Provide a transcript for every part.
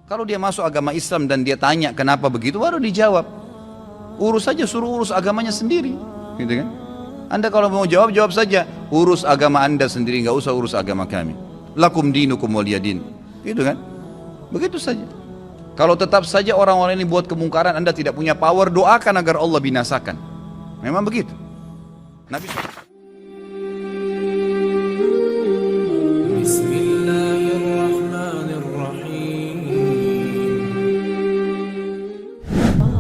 Kalau dia masuk agama Islam dan dia tanya kenapa begitu, baru dijawab. Urus saja, suruh urus agamanya sendiri, gitu kan? Anda kalau mau jawab, jawab saja. Urus agama Anda sendiri, nggak usah urus agama kami. Lakum dinukum waliyadin, gitu kan? Begitu saja. Kalau tetap saja orang-orang ini buat kemungkaran, Anda tidak punya power, doakan agar Allah binasakan. Memang begitu. Nabi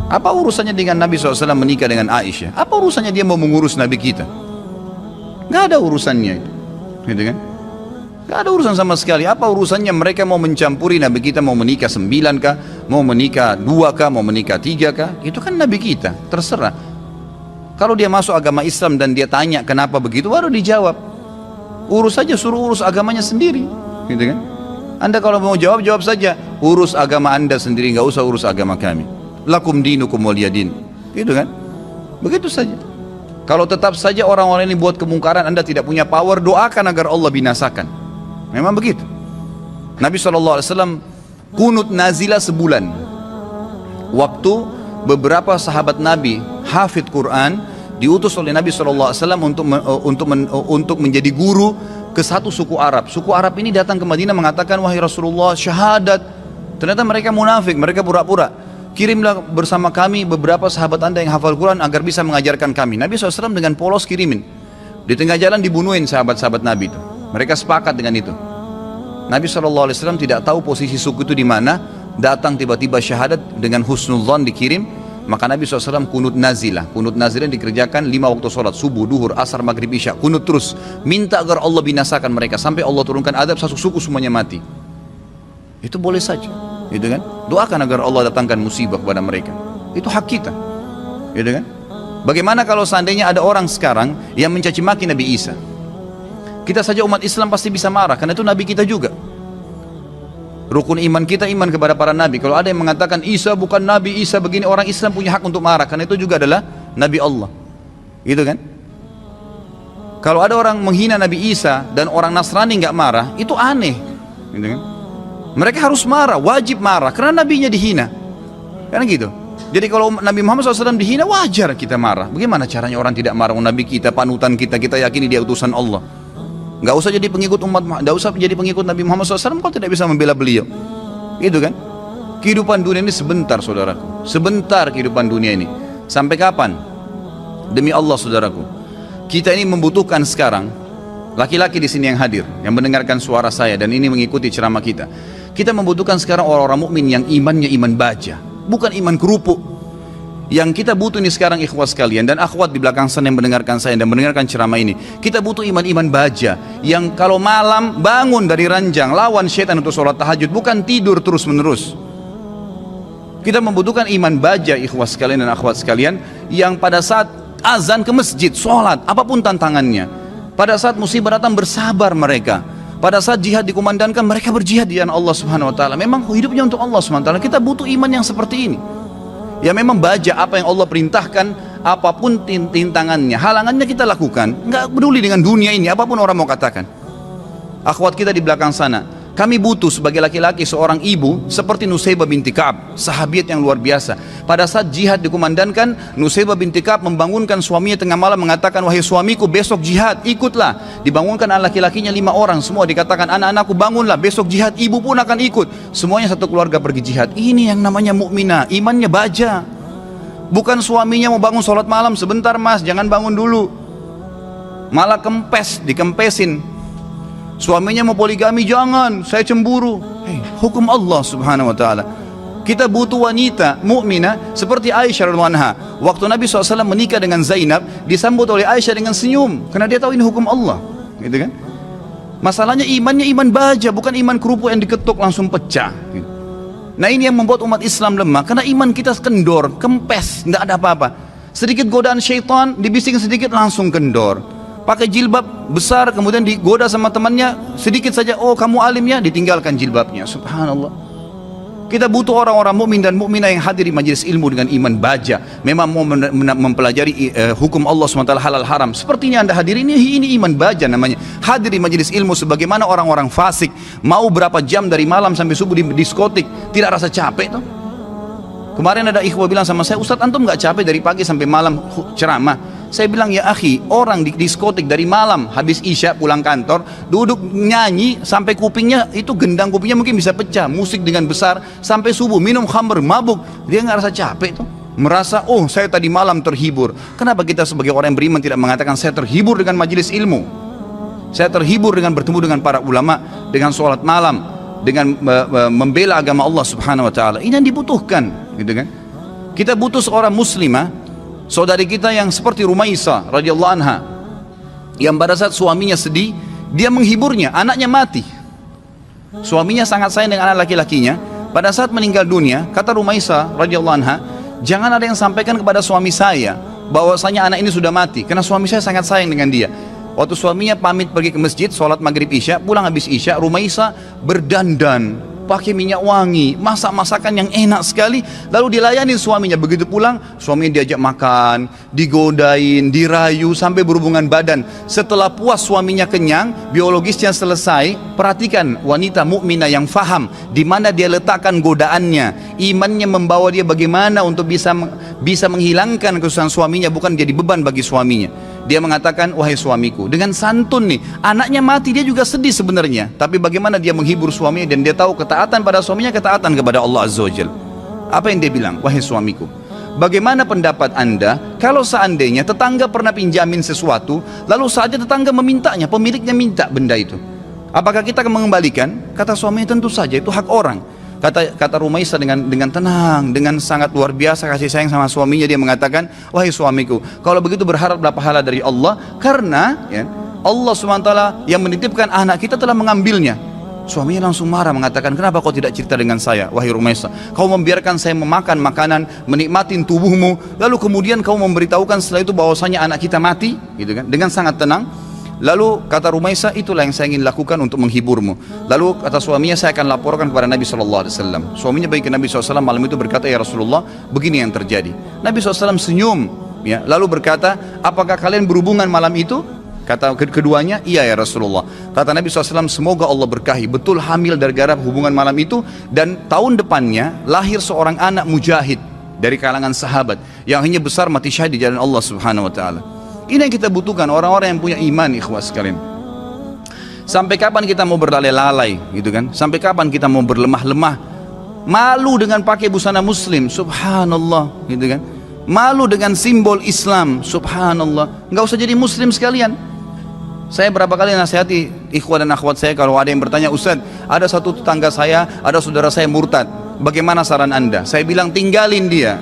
Apa urusannya dengan Nabi SAW menikah dengan Aisyah? Apa urusannya dia mau mengurus Nabi kita? Gak ada urusannya itu, gitu kan? Gak ada urusan sama sekali. Apa urusannya mereka mau mencampuri Nabi kita, mau menikah 9 kah, mau menikah 2 kah, mau menikah 3 kah? Itu kan Nabi kita, terserah. Kalau dia masuk agama Islam dan dia tanya kenapa begitu, baru dijawab. Urus saja, suruh urus agamanya sendiri, gitu kan? Anda kalau mau jawab, jawab saja. Urus agama Anda sendiri, nggak usah urus agama kami. Lakum dinukum waliyadin, gitu kan? Begitu saja. Kalau tetap saja orang-orang ini buat kemungkaran, Anda tidak punya power, doakan agar Allah binasakan. Memang begitu. Nabi SAW kunut nazilah sebulan. Waktu beberapa sahabat Nabi hafid Quran diutus oleh Nabi SAW untuk menjadi guru ke satu suku Arab. Suku Arab ini datang ke Madinah mengatakan, wahai Rasulullah, syahadat. Ternyata mereka munafik, mereka pura-pura. Kirimlah bersama kami beberapa sahabat Anda yang hafal Quran agar bisa mengajarkan kami. Nabi SAW dengan polos kirimin. Di tengah jalan dibunuhin sahabat-sahabat Nabi itu. Mereka sepakat dengan itu. Nabi SAW tidak tahu posisi suku itu di mana. Datang tiba-tiba syahadat dengan husnudzon dikirim. Maka Nabi SAW kunut nazilah. Kunut nazilah dikerjakan 5 waktu sholat. Subuh, duhur, asar, maghrib, isya. Kunut terus. Minta agar Allah binasakan mereka. Sampai Allah turunkan adab, satu suku semuanya mati. Itu boleh saja, gitu kan? Doakan agar Allah datangkan musibah kepada mereka. Itu hak kita, gitu kan? Bagaimana kalau seandainya ada orang sekarang yang mencaci maki Nabi Isa? Kita saja umat Islam pasti bisa marah, karena itu Nabi kita juga. Rukun iman kita iman kepada para Nabi. Kalau ada yang mengatakan Isa bukan Nabi, Isa begini, orang Islam punya hak untuk marah, karena itu juga adalah Nabi Allah, gitu kan? Kalau ada orang menghina Nabi Isa dan orang Nasrani nggak marah, itu aneh, gitu kan? Mereka harus marah, wajib marah, karena nabinya dihina. Karena gitu. Jadi kalau Nabi Muhammad SAW dihina, wajar kita marah. Bagaimana caranya orang tidak marah? Nabi kita, panutan kita, kita yakini dia utusan Allah. Gak usah jadi pengikut umat, gak usah jadi pengikut Nabi Muhammad SAW kalau tidak bisa membela beliau. Gitu kan? Kehidupan dunia ini sebentar, saudaraku. Sebentar kehidupan dunia ini. Sampai kapan? Demi Allah, saudaraku. Kita ini membutuhkan sekarang, laki-laki di sini yang hadir, yang mendengarkan suara saya dan ini mengikuti ceramah kita. Kita membutuhkan sekarang orang-orang mukmin yang imannya iman baja, bukan iman kerupuk. Yang kita butuh ini sekarang ikhwah sekalian dan akhwat di belakang sana yang mendengarkan saya dan mendengarkan ceramah ini. Kita butuh iman-iman baja yang kalau malam bangun dari ranjang, lawan syaitan untuk sholat tahajud, bukan tidur terus-menerus. Kita membutuhkan iman baja ikhwah sekalian dan akhwat sekalian yang pada saat azan ke masjid, sholat, apapun tantangannya. Pada saat musibah datang bersabar mereka. Pada saat jihad dikumandangkan mereka berjihad di jalan Allah Subhanahu wa taala. Memang hidupnya untuk Allah Subhanahu wa taala. Kita butuh iman yang seperti ini. Ya memang baja apa yang Allah perintahkan, apapun tintangannya, halangannya kita lakukan. Enggak peduli dengan dunia ini, apapun orang mau katakan. Akhwat kita di belakang sana, kami butuh sebagai laki-laki seorang ibu seperti Nusaybah binti Ka'ab, sahabiat yang luar biasa. Pada saat jihad dikumandangkan, Nusaybah binti Ka'ab membangunkan suaminya tengah malam mengatakan, wahai suamiku besok jihad, ikutlah. Dibangunkan anak laki-lakinya 5 orang, semua dikatakan anak-anakku bangunlah, besok jihad, ibu pun akan ikut. Semuanya satu keluarga pergi jihad. Ini yang namanya mukminah, imannya baja. Bukan suaminya mau bangun sholat malam, sebentar mas, jangan bangun dulu. Malah kempes, dikempesin. Suaminya mau poligami, jangan, saya cemburu. Hukum Allah Subhanahu wa taala. Kita butuh wanita mukminah seperti Aisyah radhiyallahu anha. Waktu Nabi SAW menikah dengan Zainab, disambut oleh Aisyah dengan senyum karena dia tahu ini hukum Allah, gitu kan? Masalahnya imannya iman baja, bukan iman kerupuk yang diketuk langsung pecah. Nah ini yang membuat umat Islam lemah, karena iman kita kendor, kempes, tidak ada apa-apa. Sedikit godaan syaitan, dibising sedikit langsung kendor. Pakai jilbab besar, kemudian digoda sama temannya, sedikit saja, oh kamu alim ya, ditinggalkan jilbabnya. Subhanallah. Kita butuh orang-orang mukmin dan mukminah yang hadir di majelis ilmu dengan iman baja. Memang mau mempelajari hukum Allah SWT halal haram. Seperti ini Anda hadir ini iman baja namanya. Hadir di majelis ilmu sebagaimana orang-orang fasik. Mau berapa jam dari malam sampai subuh di diskotik. Tidak rasa capek tuh. Kemarin ada ikhwah bilang sama saya, Ustadz antum gak capek dari pagi sampai malam ceramah? Saya bilang, ya akhi, orang di diskotik dari malam habis isya pulang kantor, duduk nyanyi sampai kupingnya itu gendang kupingnya mungkin bisa pecah, musik dengan besar sampai subuh, minum khamr, mabuk, dia nggak rasa capek tuh, merasa oh saya tadi malam terhibur. Kenapa kita sebagai orang yang beriman tidak mengatakan saya terhibur dengan majelis ilmu, saya terhibur dengan bertemu dengan para ulama, dengan sholat malam, dengan membela agama Allah Subhanahu Wa Taala? Ini yang dibutuhkan, gitu kan? Kita butuh seorang muslimah, saudari kita yang seperti Rumaisa radhiyallahu anha, yang pada saat suaminya sedih, dia menghiburnya, anaknya mati. Suaminya sangat sayang dengan anak laki-lakinya. Pada saat meninggal dunia, kata Rumaisa radhiyallahu anha, jangan ada yang sampaikan kepada suami saya bahwasanya anak ini sudah mati, karena suami saya sangat sayang dengan dia. Waktu suaminya pamit pergi ke masjid, sholat maghrib isya, pulang habis isya, Rumaisa berdandan, pakai minyak wangi, masak masakan yang enak sekali, lalu dilayani suaminya. Begitu pulang, suaminya diajak makan, digodain, dirayu sampai berhubungan badan. Setelah puas suaminya kenyang, biologisnya selesai. Perhatikan wanita mukminah yang faham di mana dia letakkan godaannya, imannya membawa dia bagaimana untuk bisa menghilangkan kesusahan suaminya, bukan jadi beban bagi suaminya. Dia mengatakan, wahai suamiku, dengan santun nih, anaknya mati, dia juga sedih sebenarnya, tapi bagaimana dia menghibur suaminya, dan dia tahu ketaatan pada suaminya, ketaatan kepada Allah Azza wa Jalla. Apa yang dia bilang? Wahai suamiku, bagaimana pendapat anda kalau seandainya tetangga pernah pinjamin sesuatu, lalu saja tetangga memintanya, pemiliknya minta benda itu, apakah kita akan mengembalikan? Kata suaminya, tentu saja, itu hak orang. Kata Rumaisa dengan tenang, dengan sangat luar biasa kasih sayang sama suaminya, dia mengatakan, wahai suamiku, kalau begitu berharaplah pahala dari Allah, karena ya, Allah SWT yang menitipkan anak kita telah mengambilnya. Suaminya langsung marah, mengatakan, kenapa kau tidak cerita dengan saya, wahai Rumaisa? Kau membiarkan saya memakan makanan, menikmatin tubuhmu, lalu kemudian kau memberitahukan setelah itu bahwasanya anak kita mati, gitu kan? Dengan sangat tenang. Lalu kata Rumaisa, itulah yang saya ingin lakukan untuk menghiburmu. Lalu kata suaminya, saya akan laporkan kepada Nabi SAW. Suaminya pergi ke Nabi SAW malam itu, berkata, ya Rasulullah, begini yang terjadi. Nabi SAW senyum, ya, lalu berkata, apakah kalian berhubungan malam itu? Kata keduanya, iya ya Rasulullah. Kata Nabi SAW, semoga Allah berkahi, betul hamil dari gara hubungan malam itu. Dan tahun depannya lahir seorang anak mujahid dari kalangan sahabat yang hanya besar mati syahid di jalan Allah Subhanahu Wa Taala. Ini yang kita butuhkan, orang-orang yang punya iman, ikhwah sekalian. Sampai kapan kita mau berlalai-lalai, gitu kan? Sampai kapan kita mau berlemah-lemah? Malu dengan pakai busana muslim, subhanallah, gitu kan? Malu dengan simbol Islam, subhanallah. Nggak usah jadi muslim sekalian. Saya berapa kali nasihati ikhwah dan akhwat saya, kalau ada yang bertanya, Ustaz, ada satu tetangga saya, ada saudara saya murtad, bagaimana saran anda? Saya bilang, tinggalin dia.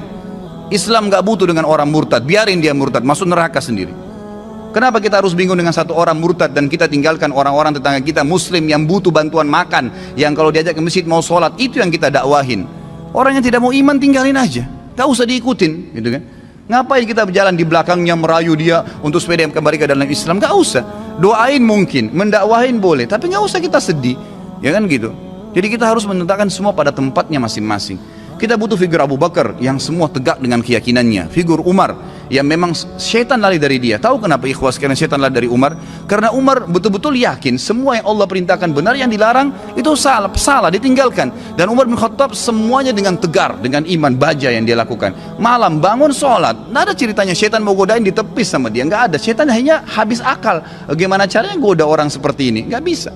Islam gak butuh dengan orang murtad, biarin dia murtad, masuk neraka sendiri. Kenapa kita harus bingung dengan satu orang murtad dan kita tinggalkan orang-orang tetangga kita muslim yang butuh bantuan makan, yang kalau diajak ke masjid mau sholat, itu yang kita dakwahin. Orang yang tidak mau iman tinggalin aja, gak usah diikutin, gitu kan? Ngapain kita berjalan di belakangnya merayu dia untuk supaya dia kembali ke dalam Islam? Gak usah. Doain mungkin, mendakwahin boleh, tapi gak usah kita sedih, ya kan gitu. Jadi kita harus menetapkan semua pada tempatnya masing-masing. Kita butuh figur Abu Bakar yang semua tegak dengan keyakinannya, figur Umar yang memang syaitan lari dari dia. Tahu kenapa ikhwas sekalian syaitan lari dari Umar? Karena Umar betul-betul yakin semua yang Allah perintahkan benar, yang dilarang itu salah, ditinggalkan. Dan Umar bin Khattab semuanya dengan tegar, dengan iman baja yang dia lakukan. Malam bangun sholat, nggak ada ceritanya syaitan mau godain ditepis sama dia, nggak ada. Syaitan hanya habis akal, bagaimana caranya goda orang seperti ini, nggak bisa,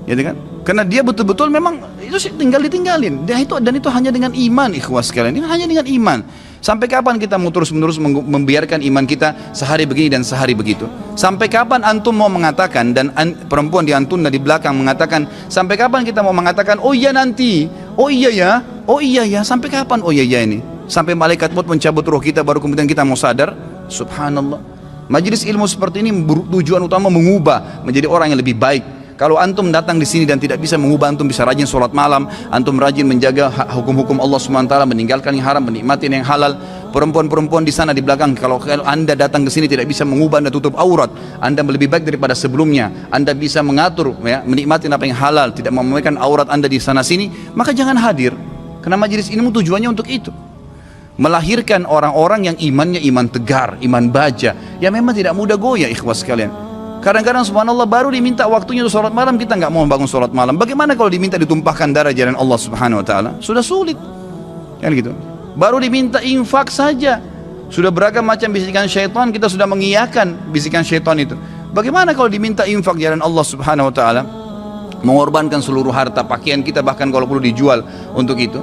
gitu kan? Karena dia betul-betul memang itu tinggal ditinggalin. Dan itu hanya dengan iman, ikhwas sekalian. Ini hanya dengan iman. Sampai kapan kita mau terus-menerus membiarkan iman kita sehari begini dan sehari begitu? Sampai kapan antum mau mengatakan, dan perempuan di antun di belakang mengatakan, sampai kapan kita mau mengatakan, oh iya nanti, oh iya ya, oh iya ya, sampai kapan oh iya ya ini? Sampai malaikat maut mencabut roh kita baru kemudian kita mau sadar? Subhanallah. Majelis ilmu seperti ini tujuan utama mengubah menjadi orang yang lebih baik. Kalau antum datang di sini dan tidak bisa mengubah, antum bisa rajin sholat malam, antum rajin menjaga hukum-hukum Allah SWT, meninggalkan yang haram, menikmati yang halal. Perempuan-perempuan di sana di belakang, kalau anda datang ke sini tidak bisa mengubah, anda tutup aurat, anda lebih baik daripada sebelumnya. Anda bisa mengatur, ya, menikmati apa yang halal, tidak memamerkan aurat anda di sana sini, maka jangan hadir. Karena majelis ilmu tujuannya untuk itu, melahirkan orang-orang yang imannya iman tegar, iman baja, yang memang tidak mudah goyah. Ikhwas sekalian, kadang-kadang subhanallah baru diminta waktunya untuk sholat malam, kita nggak mau bangun sholat malam. Bagaimana kalau diminta ditumpahkan darah jalan Allah subhanahu wa ta'ala? Sudah sulit kan gitu. Baru diminta infak saja sudah beragam macam bisikan syaitan, kita sudah mengiyakan bisikan syaitan itu. Bagaimana kalau diminta infak jalan Allah subhanahu wa ta'ala, mengorbankan seluruh harta, pakaian kita bahkan kalau perlu dijual untuk itu.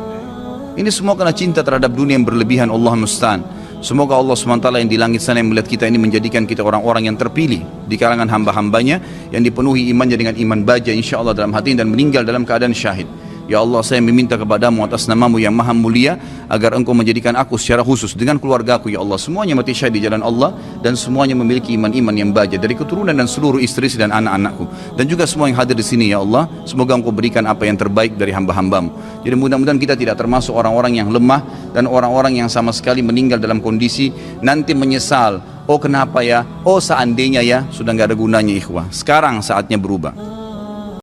Ini semua karena cinta terhadap dunia yang berlebihan. Allah musta'an. Semoga Allah SWT yang di langit sana yang melihat kita ini menjadikan kita orang-orang yang terpilih di kalangan hamba-hambanya yang dipenuhi imannya dengan iman baja insyaAllah dalam hati dan meninggal dalam keadaan syahid. Ya Allah, saya meminta kepadamu atas namamu yang maha mulia agar engkau menjadikan aku secara khusus dengan keluargaku, ya Allah, semuanya mati syahid di jalan Allah dan semuanya memiliki iman-iman yang baja dari keturunan dan seluruh istri dan anak-anakku dan juga semua yang hadir di sini, ya Allah. Semoga engkau berikan apa yang terbaik dari hamba-hambamu. Jadi mudah-mudahan kita tidak termasuk orang-orang yang lemah dan orang-orang yang sama sekali meninggal dalam kondisi nanti menyesal. Oh kenapa ya, oh seandainya ya, sudah nggak ada gunanya ikhwah. Sekarang saatnya berubah.